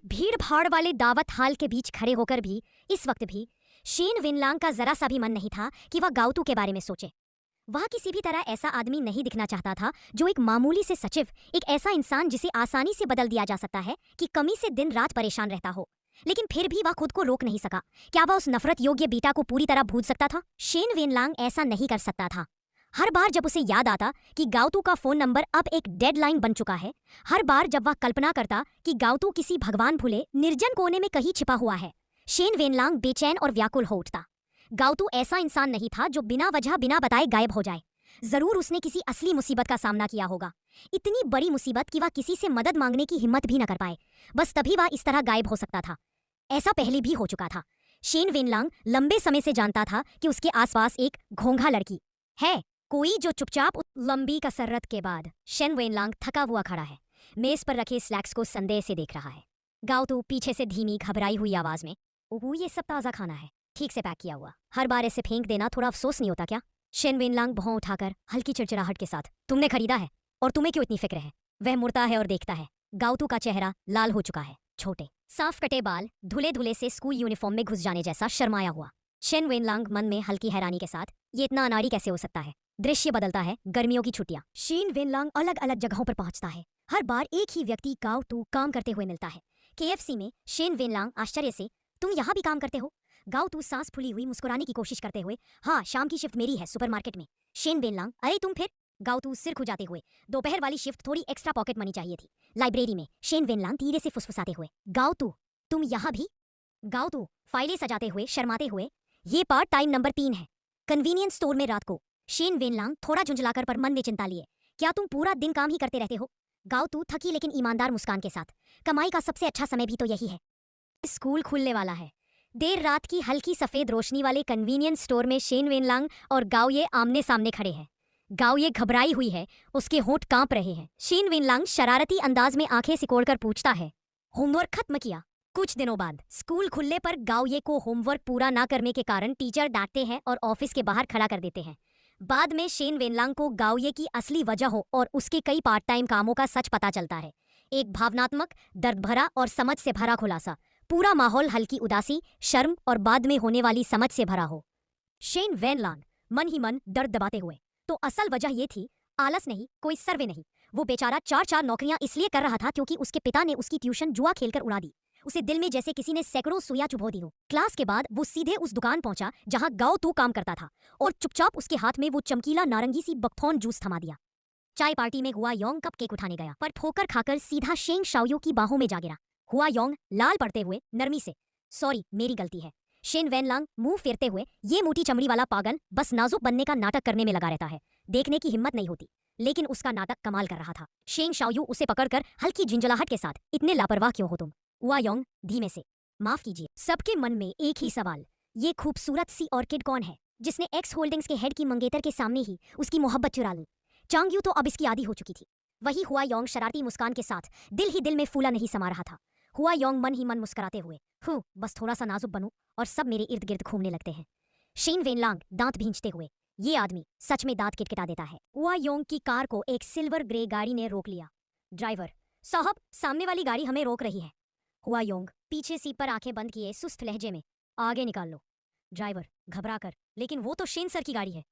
भीड़ भाड़ वाले दावत हाल के बीच खड़े होकर भी इस वक्त भी शेन वेनलांग का जरा सा भी मन नहीं था कि वह गाउतू के बारे में सोचे। वह किसी भी तरह ऐसा आदमी नहीं दिखना चाहता था जो एक मामूली से सचिव, एक ऐसा इंसान जिसे आसानी से बदल दिया जा सकता है कि कमी से दिन रात परेशान रहता हो। लेकिन फिर भी वह खुद को रोक नहीं सका। क्या वह उस नफरत योग्य बेटा को पूरी तरह भूल सकता था? शेन वेनलांग ऐसा नहीं कर सकता था। हर बार जब उसे याद आता कि गाउतू का फोन नंबर अब एक डेडलाइन बन चुका है, हर बार जब वह कल्पना करता कि गाउतू किसी भगवान भूले निर्जन कोने में कहीं छिपा हुआ है, शेन वेनलांग बेचैन और व्याकुल हो उठता। गाउतू ऐसा इंसान नहीं था जो बिना वजह बिना बताए गायब हो जाए। जरूर उसने किसी असली मुसीबत का सामना किया होगा, इतनी बड़ी मुसीबत कि वह किसी से मदद मांगने की हिम्मत भी न कर पाए। बस तभी वह इस तरह गायब हो सकता था। ऐसा पहले भी हो चुका था। शेन वेनलांग लंबे समय से जानता था कि उसके आसपास एक घोंघा लड़की है, कोई जो चुपचाप लंबी कसरत के बाद शेन वेनलांग थका हुआ खड़ा है, मेज पर रखे स्लैक्स को संदेह से देख रहा है। गाउतू पीछे से धीमी घबराई हुई आवाज में, ओह ये सब ताज़ा खाना है, ठीक से पैक किया हुआ, हर बार ऐसे फेंक देना थोड़ा अफसोस नहीं होता क्या? शेन वेनलांग भौं उठाकर हल्की चिड़चिड़ाहट के साथ, तुमने खरीदा है और तुम्हें क्यों इतनी फिक्र है? वह मुड़ता है और देखता है। गाउतू का चेहरा लाल हो चुका है, छोटे साफ कटे बाल धुले धुले से स्कूल यूनिफॉर्म में घुस जाने जैसा शर्माया हुआ। शेन वेनलांग मन में हल्की हैरानी के साथ, ये इतना अनाड़ी कैसे हो सकता है? दृश्य बदलता है, गर्मियों की छुट्टियां। शेन वेनलांग अलग अलग जगहों पर पहुंचता है। हर बार एक ही व्यक्ति गाउतू काम करते हुए मिलता है। KFC में शेन वेनलांग आश्चर्य से, तुम यहाँ भी काम करते हो? गाउतू सांस फूली हुई मुस्कुराने की कोशिश करते हुए, हाँ शाम की शिफ्ट मेरी है सुपरमार्केट में। शेन वेनलांग, अरे तुम फिर? गाउतू सिर खुजाते हुए, दोपहर वाली शिफ्ट थोड़ी एक्स्ट्रा पॉकेट मनी चाहिए थी। लाइब्रेरी में शेन वेनलांग धीरे से फुसफुसाते हुए, गाउतू तुम यहाँ भी? गाउतू फाइलें सजाते हुए शर्माते हुए, ये पार्ट टाइम नंबर 3 है, कन्वीनियंस स्टोर में रात को। शेन वेनलांग थोड़ा झुंझलाकर पर मन में चिंता लिए, क्या तुम पूरा दिन काम ही करते रहते हो? गाउतू थकी लेकिन ईमानदार मुस्कान के साथ, कमाई का सबसे अच्छा समय भी तो यही है। स्कूल खुलने वाला है। देर रात की हल्की सफेद रोशनी वाले कन्वीनियंस स्टोर में शेन वेनलांग और गाओये आमने सामने खड़े हैं। गाओये घबराई हुई है, उसके होंठ कांप रहे हैं। शेन वेनलांग शरारती अंदाज में आंखें सिकोड़कर पूछता है, होमवर्क खत्म किया? कुछ दिनों बाद स्कूल खुलने पर गाओये को होमवर्क पूरा ना करने के कारण टीचर डांटते हैं और ऑफिस के बाहर खड़ा कर देते हैं। बाद में शेन वेनलांग को गाओये की असली वजह हो और उसके कई पार्ट टाइम कामों का सच पता चलता है। एक भावनात्मक, दर्द भरा और समझ से भरा खुलासा। पूरा माहौल हल्की उदासी, शर्म और बाद में होने वाली समझ से भरा हो। शेन वेनलांग मन ही मन दर्द दबाते हुए, तो असल वजह ये थी, आलस नहीं, कोई सर्वे नहीं। वो बेचारा 4-4 नौकरियां इसलिए कर रहा था क्योंकि उसके पिता ने उसकी ट्यूशन जुआ खेलकर उड़ा दी। उसे दिल में जैसे किसी ने सैकड़ों सुइयां चुभो दी हो। क्लास के बाद वो सीधे उस दुकान पहुंचा जहां गाओतू काम करता था और चुपचाप उसके हाथ में वो चमकीला नारंगी सी बकथॉर्न जूस थमा दिया। चाय पार्टी में हुआ योंग कप केक उठाने गया, पर ठोकर खाकर सीधा शेंग शाओयू की बाहों में जा गिरा। हुआ योंग लाल पड़ते हुए नरमी से, सॉरी मेरी गलती है। शेन वेनलांग मुंह फेरते हुए, ये मोटी चमड़ी वाला पागल बस नाजुक बनने का नाटक करने में लगा रहता है, देखने की हिम्मत नहीं होती। लेकिन उसका नाटक कमाल कर रहा था। शेंग शाओयू उसे पकड़कर हल्की झिंझलाहट के साथ, इतने लापरवाह क्यों हो तुम? हुआ योंग धीमे से, माफ कीजिए। सबके मन में एक ही सवाल, ये खूबसूरत सी ऑर्किड कौन है जिसने एक्स होल्डिंग्स के हेड की मंगेतर के सामने ही उसकी मोहब्बत चुरा ली? चांगयू तो अब इसकी आदी हो चुकी थी। वही हुआ योंग शरारती मुस्कान के साथ दिल ही दिल में फूला नहीं समा रहा था। हुआ योंग मन ही मन मुस्कुराते हुए, बस थोड़ा सा नाजुक बनूं और सब मेरे इर्द गिर्द घूमने लगते हैं। शेन वेनलांग दांत भींचते हुए, ये आदमी सच में दांत किटकिटा देता है। हुआ योंग की कार को एक सिल्वर ग्रे गाड़ी ने रोक लिया। ड्राइवर साहब, सामने वाली गाड़ी हमें रोक रही है। हुआ योंग पीछे सीट पर आंखें बंद किए सुस्त लहजे में, आगे निकाल लो। ड्राइवर घबरा कर, लेकिन वो तो शेन सर की गाड़ी है।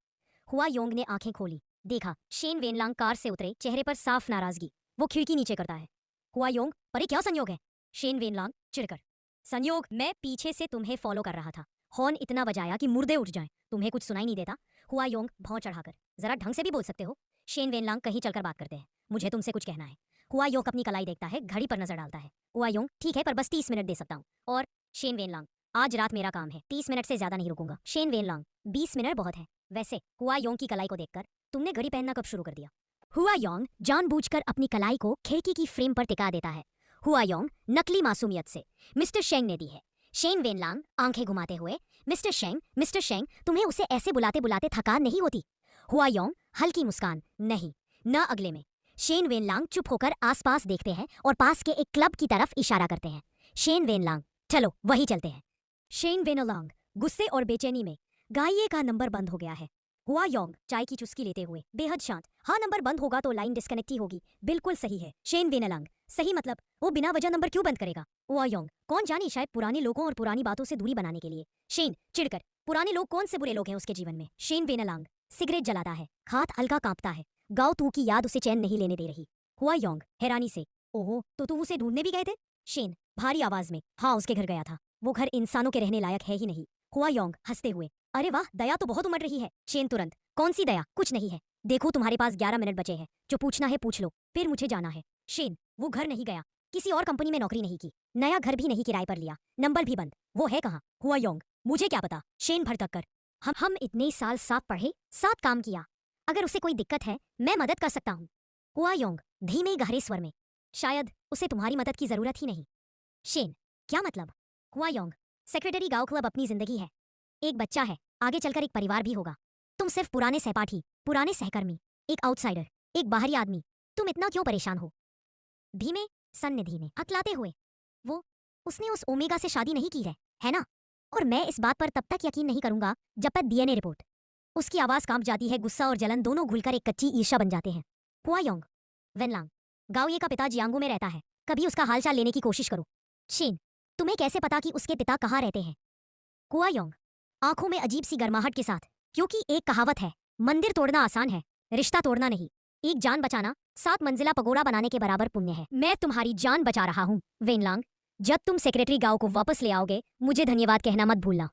हुआ योंग ने आंखें खोली, देखा शेन वेनलांग कार से उतरे, चेहरे पर साफ नाराजगी। वो खिड़की नीचे करता है। हुआ योंग, पर ये क्या संयोग है? शेन वेनलांग चिढ़कर, संयोग, मैं पीछे से तुम्हें फॉलो कर रहा था। हॉर्न इतना बजाया कि मुर्दे उठ जाएं, तुम्हें कुछ सुनाई नहीं देता? हुआ योंग भौं चढ़ाकर, जरा ढंग से भी बोल सकते हो। शेन वेनलांग, कहीं चलकर बात करते हैं, मुझे तुमसे कुछ कहना है। हुआ योंग अपनी कलाई देखता है, घड़ी पर नजर डालता है। हुआ योंग, ठीक है पर बस 30 मिनट दे सकता हूँ। और शेन वेनलांग, आज रात मेरा काम है, 30 मिनट से ज्यादा नहीं रुकूंगा। शेन वेनलांग, 20 मिनट बहुत है वैसे। हुआ योंग की कलाई को देखकर, तुमने घड़ी पहनना कब शुरू कर दिया? हुआ योंग जानबूझकर अपनी कलाई को खिड़की की फ्रेम पर टिका देता है। हुआ योंग नकली मासूमियत से, मिस्टर शेंग ने दी है। शेन वेनलांग आंखें घुमाते हुए, मिस्टर शेंग, तुम्हें उसे ऐसे बुलाते बुलाते थकान नहीं होती? हुआ योंग हल्की मुस्कान, नहीं, न अगले में। शेन वेनलांग चुप होकर आसपास देखते हैं और पास के एक क्लब की तरफ इशारा करते हैं। शेन वेनलांग, चलो वही चलते हैं। शेन वेनलांग गुस्से और बेचैनी में, गाइए का नंबर बंद हो गया है। हुआ योंग चाय की चुस्की लेते हुए बेहद शांत। हाँ, नंबर बंद होगा तो लाइन डिस्कनेक्ट ही होगी। बिल्कुल सही है। शेन वेनालांग सही मतलब वो बिना वजह नंबर क्यों बंद करेगा? हुआ योंग कौन जाने, शायद पुराने लोगों और पुरानी बातों से दूरी बनाने के लिए। शेन चिढ़कर पुराने लोग कौन से बुरे लोग हैं उसके जीवन में? शेन वेनालांग सिगरेट जलाता है, हाथ हल्का कांपता है। गाओ तू की याद उसे चैन नहीं लेने दे रही। हुआ योंग हैरानी से ओहो, तो तू उसे ढूंढने भी गए थे? शेन भारी आवाज में हाँ, उसके घर गया था। वो घर इंसानों के रहने लायक है ही नहीं। हुआ योंग हंसते हुए अरे वाह, दया तो बहुत उमड़ रही है। शेन तुरंत कौन सी दया? कुछ नहीं है। देखो तुम्हारे पास 11 मिनट बचे हैं, जो पूछना है पूछ लो, फिर मुझे जाना है। शेन वो घर नहीं गया, किसी और कंपनी में नौकरी नहीं की, नया घर भी नहीं किराए पर लिया, नंबर भी बंद। वो है कहाँ? हुआ योंग मुझे क्या पता। शेन भड़क कर हम इतने साल साथ पढ़े, साथ काम किया, अगर उसे कोई दिक्कत है मैं मदद कर सकता हूँ। हुआ योंग धीमे गहरे स्वर में शायद उसे तुम्हारी मदद की जरूरत ही नहीं। शेन क्या मतलब? हुआ योंग सेक्रेटरी गांव क्लब अपनी जिंदगी है, एक बच्चा है, आगे चलकर एक परिवार भी होगा। तुम सिर्फ पुराने सहपाठी, पुराने सहकर्मी, एक आउटसाइडर, एक बाहरी आदमी। तुम इतना क्यों परेशान हो? धीमे सन्निधि में अतलाते हुए वो उसने उस ओमेगा से शादी नहीं की है ना? और मैं इस बात पर तब तक यकीन नहीं करूंगा जब तक डीएनए रिपोर्ट। उसकी आवाज कांप जाती है, गुस्सा और जलन दोनों घुलकर एक कच्ची ईर्ष्या बन जाते हैं। हुआ योंग वेनलांग गाओये का पिता जियांगो में रहता है, कभी उसका हालचाल लेने की कोशिश करो। शेन तुम्हें कैसे पता कि उसके पिता कहाँ रहते हैं? हुआ योंग आंखों में अजीब सी गर्माहट के साथ, क्योंकि एक कहावत है, मंदिर तोड़ना आसान है, रिश्ता तोड़ना नहीं। एक जान बचाना 7 मंजिला पगोड़ा बनाने के बराबर पुण्य है। मैं तुम्हारी जान बचा रहा हूँ वेनलांग। जब तुम सेक्रेटरी गांव को वापस ले आओगे मुझे धन्यवाद कहना मत भूलना।